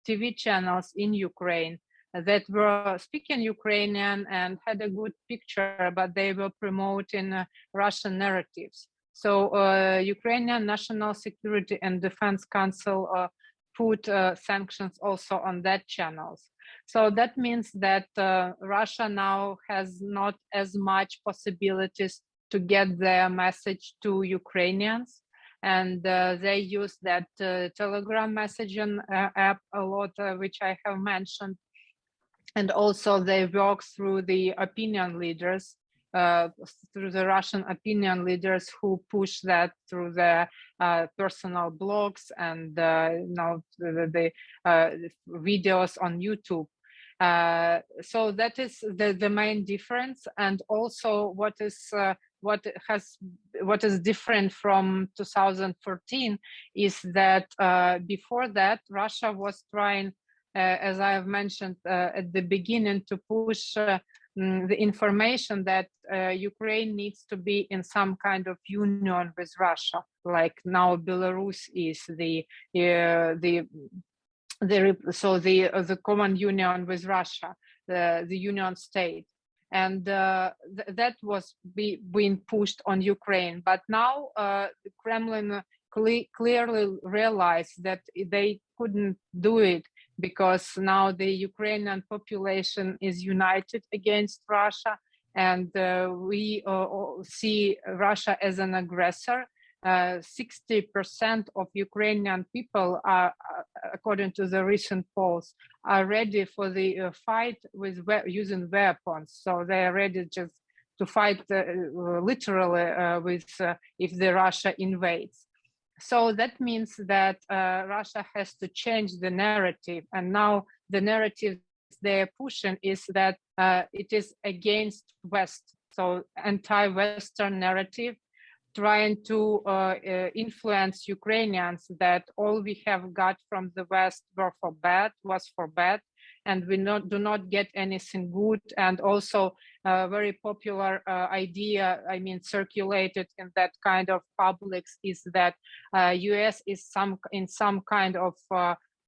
TV channels in Ukraine that were speaking Ukrainian and had a good picture, but they were promoting Russian narratives. So Ukrainian National Security and Defense Council put sanctions also on that channels. So that means that Russia now has not as much possibilities to get their message to Ukrainians. And they use that Telegram messaging app a lot, which I have mentioned. And also they work through the opinion leaders, through the Russian opinion leaders who push that through their personal blogs and the videos on YouTube. So that is the main difference. And also what is different from 2014 is that before that Russia was trying, as I have mentioned at the beginning, to push the information that Ukraine needs to be in some kind of union with Russia, like now Belarus is the common union with Russia, the union state, and that was being pushed on Ukraine. But now the Kremlin clearly realized that they couldn't do it, because now the Ukrainian population is united against Russia, and we see Russia as an aggressor. 60% of Ukrainian people are, according to the recent polls, are ready for the fight with using weapons. So they are ready just to fight literally with if the Russia invades. So that means that Russia has to change the narrative, and now the narrative they're pushing is that it is against West, so anti-Western narrative, trying to influence Ukrainians that all we have got from the West was for bad, and we do not get anything good. And also very popular idea, circulated in that kind of publics, is that US is in some kind of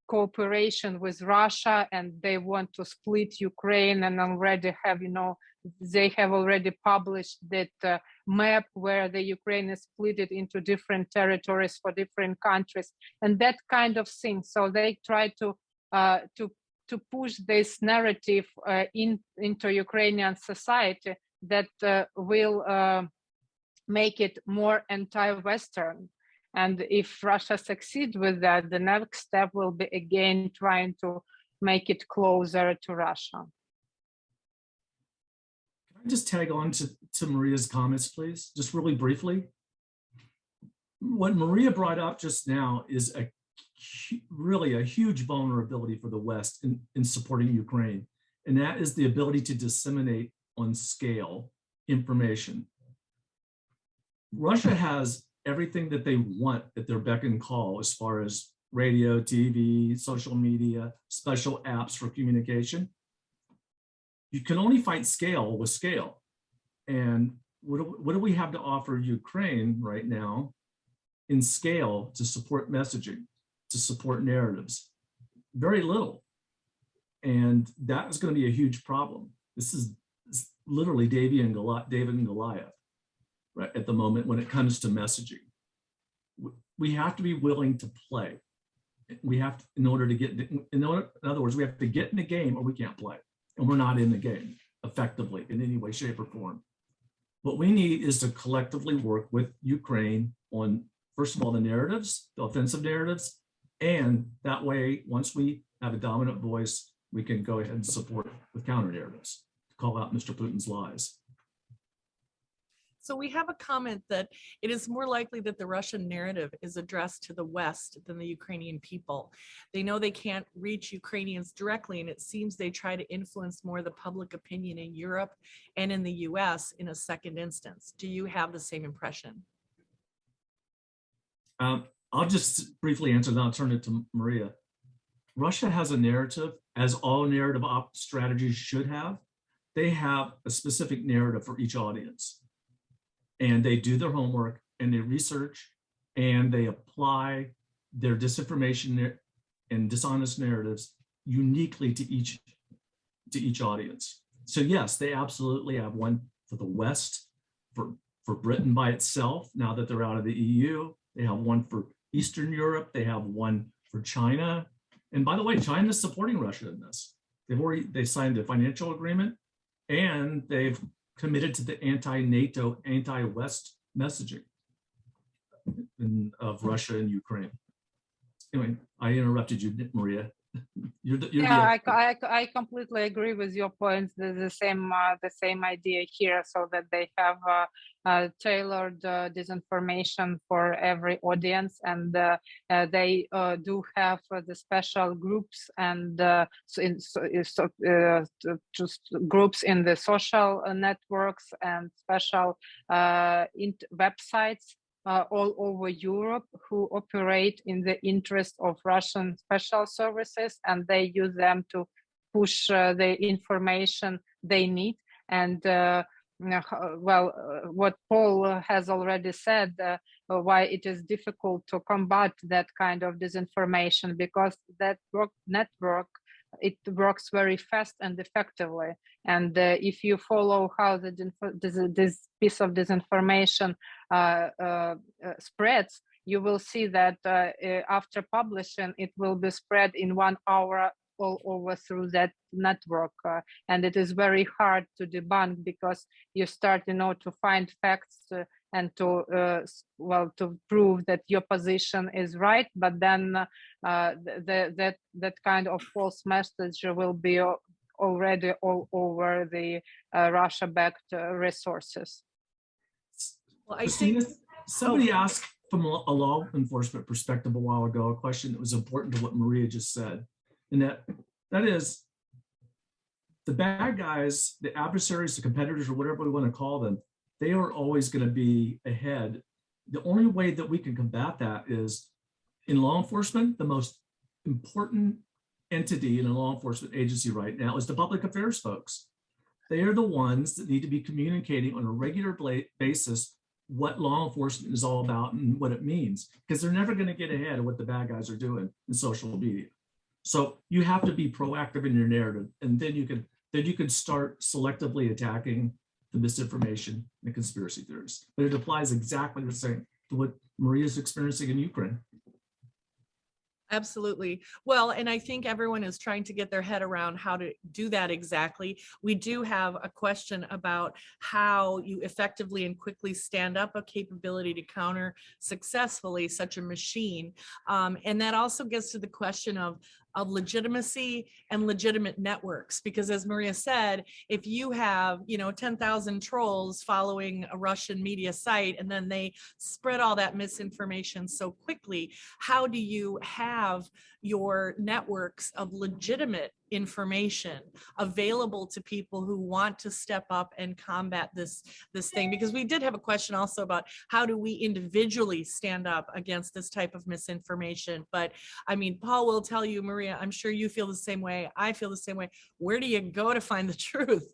cooperation with Russia, and they want to split Ukraine, and already have, they have already published that map where the Ukraine is split into different territories for different countries, and that kind of thing. So they try to push this narrative into Ukrainian society that will make it more anti-Western. And if Russia succeeds with that, the next step will be again trying to make it closer to Russia. Can Just tag on to Maria's comments, please, just really briefly. What Maria brought up just now is really a huge vulnerability for the West in supporting Ukraine. And that is the ability to disseminate on scale information. Russia has everything that they want at their beck and call as far as radio, TV, social media, special apps for communication. You can only fight scale with scale. And what do we have to offer Ukraine right now in scale to support messaging, to support narratives? Very little. And that is going to be a huge problem. This is literally David and Goliath, right, at the moment when it comes to messaging. We have to be willing to play. We have to, in other words, we have to get in the game or we can't play. And we're not in the game effectively in any way, shape, or form. What we need is to collectively work with Ukraine on, first of all, the narratives, the offensive narratives, and that way, once we have a dominant voice, we can go ahead and support with counter narratives to call out Mr. Putin's lies. So we have a comment that it is more likely that the Russian narrative is addressed to the West than the Ukrainian people. They know they can't reach Ukrainians directly, and it seems they try to influence more the public opinion in Europe and in the US in a second instance. Do you have the same impression? I'll just briefly answer, then I'll turn it to Maria. Russia has a narrative, as all narrative strategies should have. They have a specific narrative for each audience. And they do their homework and they research and they apply their disinformation and dishonest narratives uniquely to each audience. So yes, they absolutely have one for the West, for Britain by itself, now that they're out of the EU. They have one for Eastern Europe. They have one for China. And by the way, China's supporting Russia in this. They signed a financial agreement and they've committed to the anti-NATO, anti-West messaging of Russia and Ukraine. Anyway, I interrupted you, Maria. I completely agree with your points. The same idea here, so that they have tailored disinformation for every audience, and they do have the special groups and groups in the social networks and special websites all over Europe who operate in the interest of Russian special services, and they use them to push the information they need. And what Paul has already said, why it is difficult to combat that kind of disinformation, because that network, it works very fast and effectively. And if you follow how this piece of disinformation spreads, you will see that after publishing, it will be spread in 1 hour all over through that network. And it is very hard to debunk, because you start, to find facts and to prove that your position is right, but then that kind of false message will be already all over the Russia-backed resources. Well, I think somebody asked from a law enforcement perspective a while ago a question that was important to what Maria just said, and that is, the bad guys, the adversaries, the competitors, or whatever we want to call them, they are always going to be ahead. The only way that we can combat that is, in law enforcement, the most important entity in a law enforcement agency right now is the public affairs folks. They are the ones that need to be communicating on a regular basis what law enforcement is all about and what it means, because they're never going to get ahead of what the bad guys are doing in social media. So you have to be proactive in your narrative, and then you can start selectively attacking the misinformation and conspiracy theories. But it applies exactly the same to what Maria's experiencing in Ukraine. Absolutely. Well, and I think everyone is trying to get their head around how to do that exactly. We do have a question about how you effectively and quickly stand up a capability to counter successfully such a machine. And that also gets to the question of of legitimacy and legitimate networks. Because as Maria said, if you have, 10,000 trolls following a Russian media site, and then they spread all that misinformation so quickly, how do you have your networks of legitimate information available to people who want to step up and combat this thing? Because we did have a question also about how do we individually stand up against this type of misinformation. But I mean, Paul will tell you, Maria, I'm sure you feel the same way. I feel the same way. Where do you go to find the truth?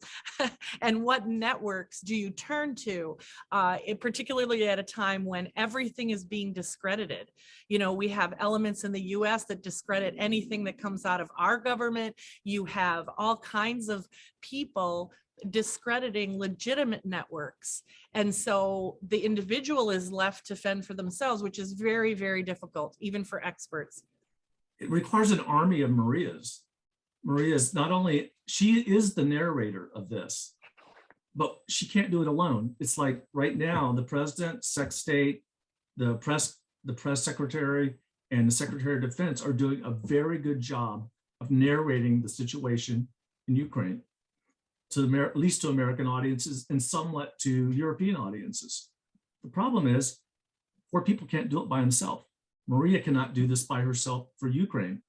And what networks do you turn to, particularly at a time when everything is being discredited? We have elements in the US that discredit anything that comes out of our government. You have all kinds of people discrediting legitimate networks. And so the individual is left to fend for themselves, which is very, very difficult, even for experts. It requires an army of Marias. Maria's not only, she is the narrator of this, but she can't do it alone. It's like right now, the president, Sec State, the press secretary, and the Secretary of Defense are doing a very good job of narrating the situation in Ukraine, at least to American audiences and somewhat to European audiences. The problem is, poor people can't do it by themselves. Maria cannot do this by herself for Ukraine.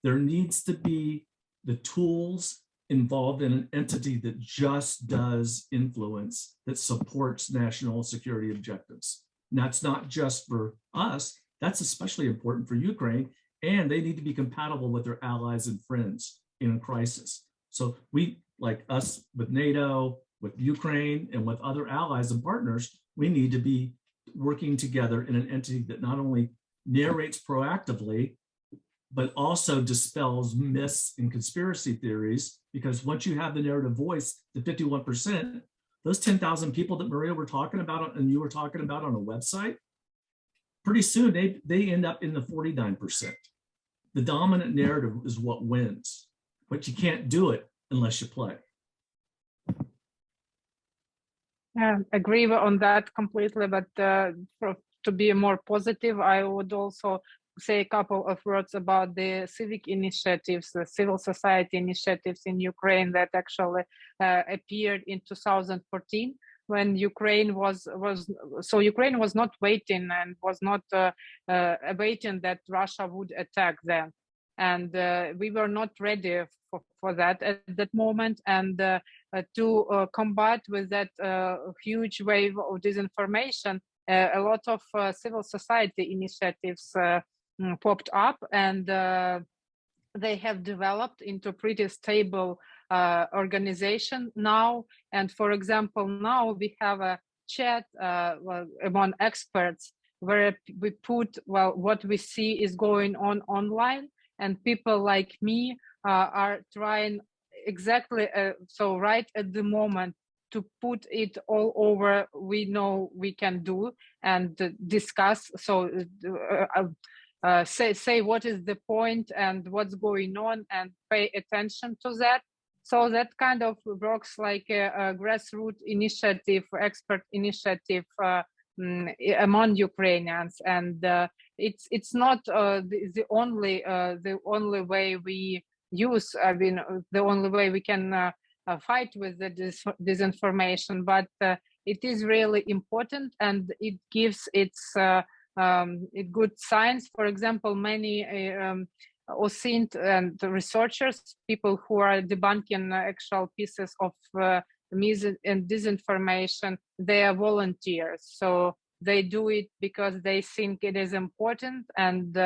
There needs to be the tools involved in an entity that just does influence, that supports national security objectives. And that's not just for us, that's especially important for Ukraine, and they need to be compatible with their allies and friends in a crisis. So we, like us with NATO, with Ukraine, and with other allies and partners, we need to be working together in an entity that not only narrates proactively, but also dispels myths and conspiracy theories, because once you have the narrative voice, the 51%, those 10,000 people that Maria were talking about and you were talking about on a website, pretty soon they end up in the 49%. The dominant narrative is what wins, but you can't do it unless you play. Yeah, agree on that completely, but to be more positive, I would also say a couple of words about the civic initiatives, the civil society initiatives in Ukraine that actually appeared in 2014 when Ukraine was not waiting and was not awaiting that Russia would attack them, and we were not ready for that at that moment. And to combat with that huge wave of disinformation, a lot of civil society initiatives popped up, and they have developed into pretty stable organization now. And for example, now we have a chat among experts where we put, what we see is going on online, and people like me are trying exactly so right at the moment to put it all over we know we can do and discuss. So say what is the point and what's going on, and pay attention to that. So that kind of works like a grassroots initiative, expert initiative among Ukrainians, and it's not the only way we use. I mean, the only way we can fight with the disinformation, but it is really important, and it gives its good signs. For example, many OSINT and researchers, people who are debunking actual pieces of mis and disinformation, they are volunteers. So they do it because they think it is important, and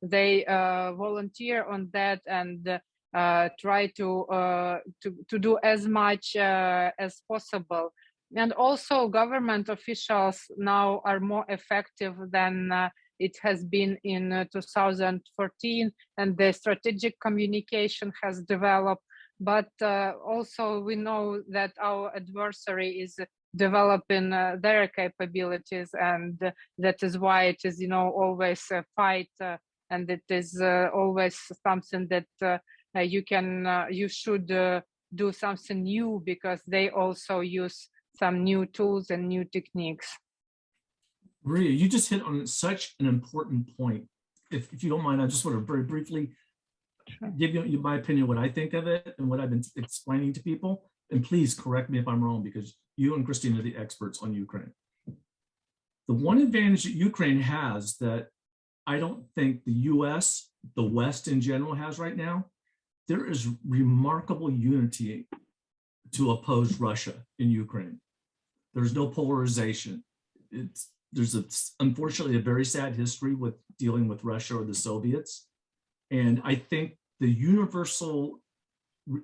they volunteer on that and try to do as much as possible. And also government officials now are more effective than it has been in 2014, and the strategic communication has developed. But also we know that our adversary is developing their capabilities, and that is why it is, always a fight, and it is always something that you should do something new, because they also use some new tools and new techniques. Maria, you just hit on such an important point. If you don't mind, I just want to very briefly give you my opinion, what I think of it and what I've been explaining to people. And please correct me if I'm wrong, because you and Christine are the experts on Ukraine. The one advantage that Ukraine has that I don't think the US, the West in general has right now, there is remarkable unity to oppose Russia in Ukraine. There's no polarization. There's unfortunately a very sad history with dealing with Russia or the Soviets. And I think the universal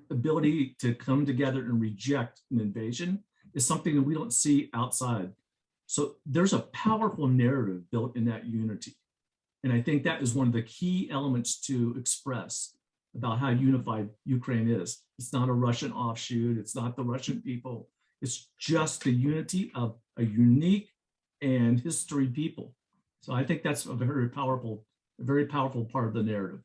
ability to come together and reject an invasion is something that we don't see outside. So there's a powerful narrative built in that unity. And I think that is one of the key elements to express about how unified Ukraine is. It's not a Russian offshoot. It's not the Russian people. It's just the unity of a unique and history people. So I think that's a very powerful part of the narrative.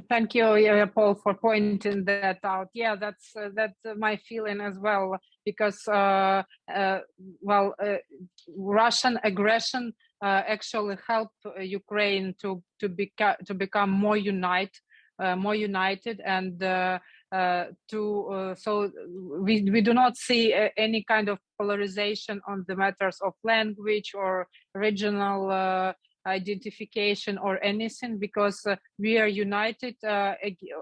Thank you, Paul, for pointing that out. Yeah, that's my feeling as well, because Russian aggression actually helped Ukraine to become more united, and so we do not see any kind of polarization on the matters of language or regional identification or anything, because we are united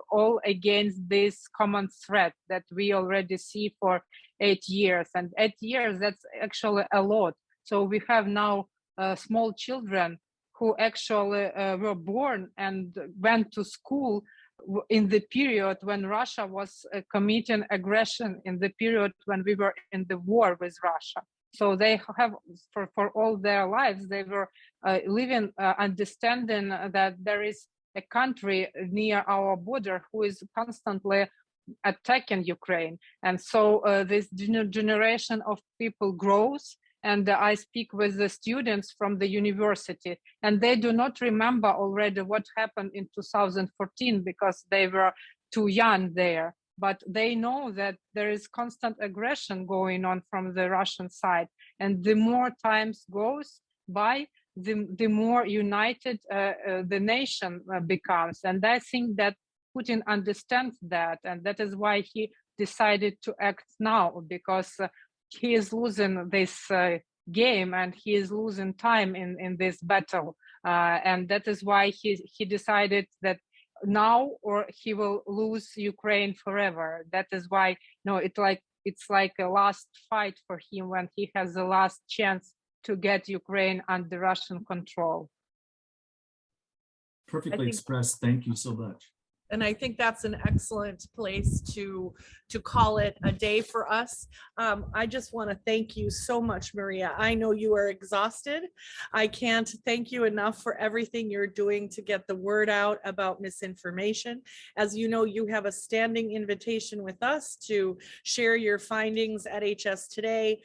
all against this common threat that we already see for 8 years. And 8 years, that's actually a lot. So we have now small children who actually were born and went to school in the period when Russia was committing aggression, in the period when we were in the war with Russia. So they have, for all their lives, they were living, understanding that there is a country near our border who is constantly attacking Ukraine. And so this generation of people grows. And I speak with the students from the university, and they do not remember already what happened in 2014 because they were too young there. But they know that there is constant aggression going on from the Russian side. And the more times goes by, the more united the nation becomes. And I think that Putin understands that. And that is why he decided to act now, because he is losing this game and he is losing time in this battle. And that is why he decided that now or he will lose Ukraine forever. That is why it's like a last fight for him when he has the last chance to get Ukraine under Russian control. Perfectly expressed. Thank you so much. And I think that's an excellent place to call it a day for us. I just want to thank you so much, Maria. I know you are exhausted. I can't thank you enough for everything you're doing to get the word out about misinformation. As you know, you have a standing invitation with us to share your findings at HS Today.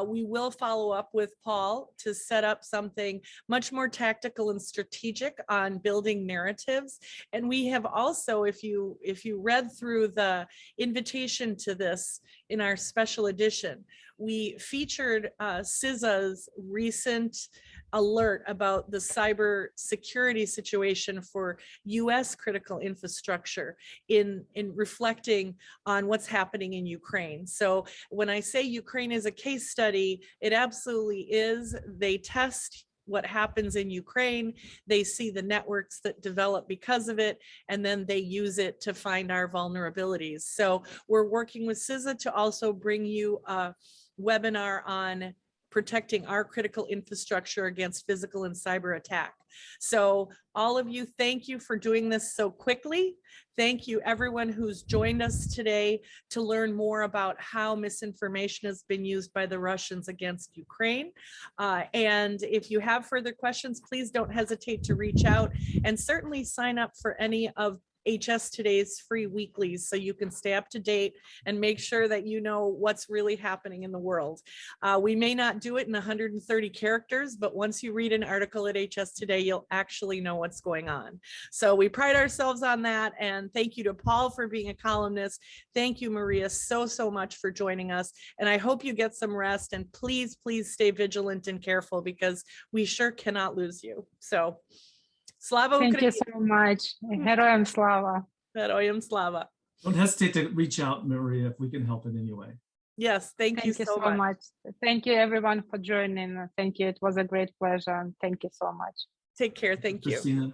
We will follow up with Paul to set up something much more tactical and strategic on building narratives. And we have also, if you read through the invitation to this in our special edition, we featured CISA's recent alert about the cyber security situation for US critical infrastructure in reflecting on what's happening in Ukraine. So when I say Ukraine is a case study, it absolutely is. They test what happens in Ukraine, they see the networks that develop because of it, and then they use it to find our vulnerabilities. So we're working with CISA to also bring you a webinar on protecting our critical infrastructure against physical and cyber attack. So all of you, thank you for doing this so quickly. Thank you everyone who's joined us today to learn more about how misinformation has been used by the Russians against Ukraine. And if you have further questions, please don't hesitate to reach out, and certainly sign up for any of HS Today's free weeklies so you can stay up to date and make sure that you know what's really happening in the world. We may not do it in 130 characters, but once you read an article at HS Today, you'll actually know what's going on. So we pride ourselves on that. And thank you to Paul for being a columnist. Thank you, Maria, so much for joining us. And I hope you get some rest, and please stay vigilant and careful, because we sure cannot lose you. So Slava Thank you Ukraini. so much. Heroям slava. Heroyam slava. Don't hesitate to reach out, Maria, if we can help in any way. Yes, thank you Thank you so so much. much. Thank you everyone for joining. Thank you. It was a great pleasure. And thank you so much. Take care. Thank you. Christina.